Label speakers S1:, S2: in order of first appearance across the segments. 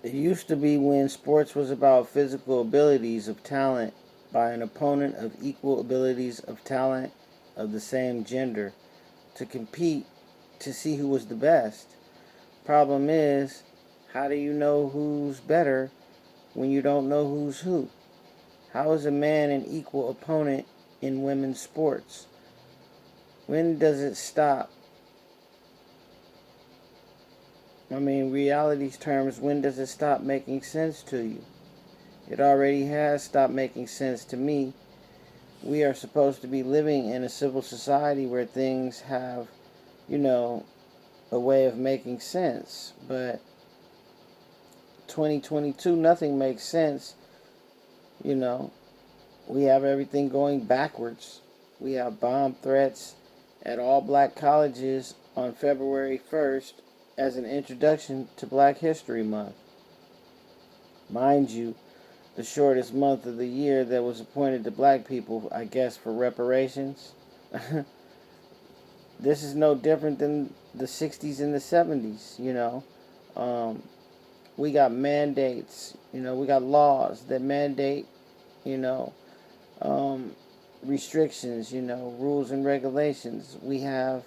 S1: It used to be when sports was about physical abilities of talent by an opponent of equal abilities of talent of the same gender to compete to see who was the best. Problem is, how do you know who's better when you don't know who's who? How is a man an equal opponent in women's sports? When does it stop? Reality's terms, when does it stop making sense to you? It already has stopped making sense to me. We are supposed to be living in a civil society where things have, you know, a way of making sense. But 2022, nothing makes sense. You know, we have everything going backwards. We have bomb threats at all black colleges on February 1st as an introduction to Black History Month. Mind you, the shortest month of the year that was appointed to black people, I guess, for reparations. This is no different than the 60s and the 70s, Um, we got mandates, we got laws that mandate, you know, um, restrictions, rules and regulations. We have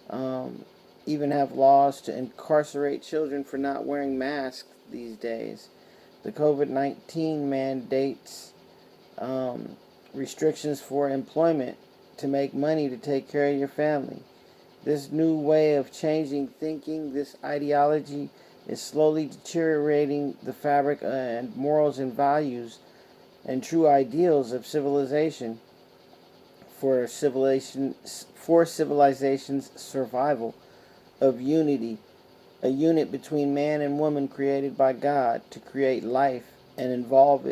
S1: um, even have laws to incarcerate children for not wearing masks these days. The COVID-19 mandates um, restrictions for employment to make money to take care of your family. This new way of changing thinking, this ideology, is slowly deteriorating the fabric and morals and values and true ideals of civilization for civilization's survival of unity, a unit between man and woman created by God to create life and evolve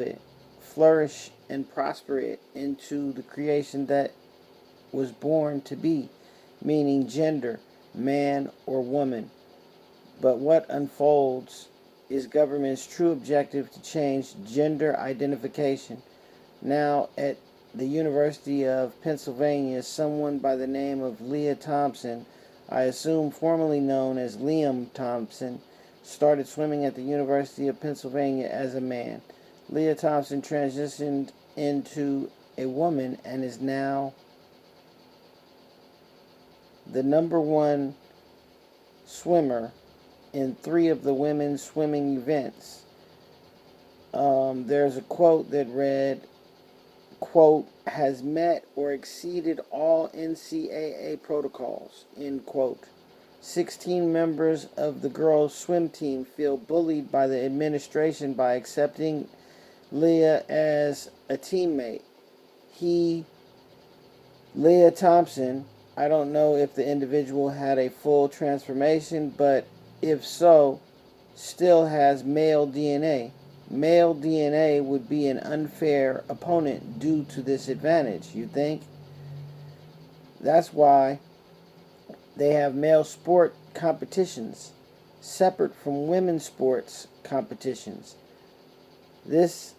S1: it, flourish and prosper it into the creation that was born to be, meaning gender, man or woman. But what unfolds is government's true objective to change gender identification. Now, at the University of Pennsylvania, someone by the name of Leah Thompson, I assume formerly known as Liam Thompson, started swimming at the University of Pennsylvania as a man. Leah Thompson transitioned into a woman and is now the number one swimmer in 3 of the women's swimming events. There's a quote that read, quote, has met or exceeded all NCAA protocols, end quote. 16 members of the girls' swim team feel bullied by the administration by accepting Leah as a teammate. Leah Thompson, I don't know if the individual had a full transformation, but if so, still has male DNA. Male DNA would be an unfair opponent due to this advantage, you think? That's why they have male sport competitions separate from women's sports competitions. This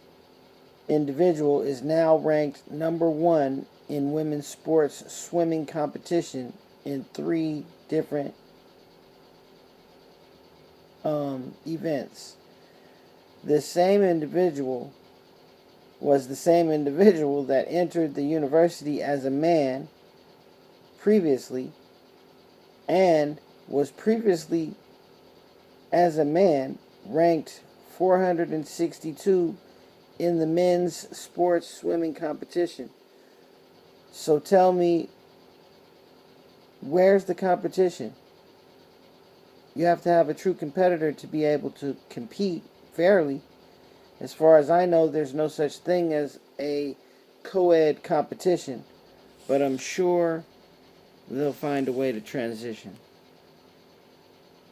S1: individual is now ranked number 1 in women's sports swimming competition in 3 different events. This same individual was the same individual that entered the university as a man previously and was previously as a man ranked 462 in the men's sports swimming competition. So tell me, where's the competition? You have to have a true competitor to be able to compete fairly. As far as I know, there's no such thing as a co-ed competition, but I'm sure they'll find a way to transition.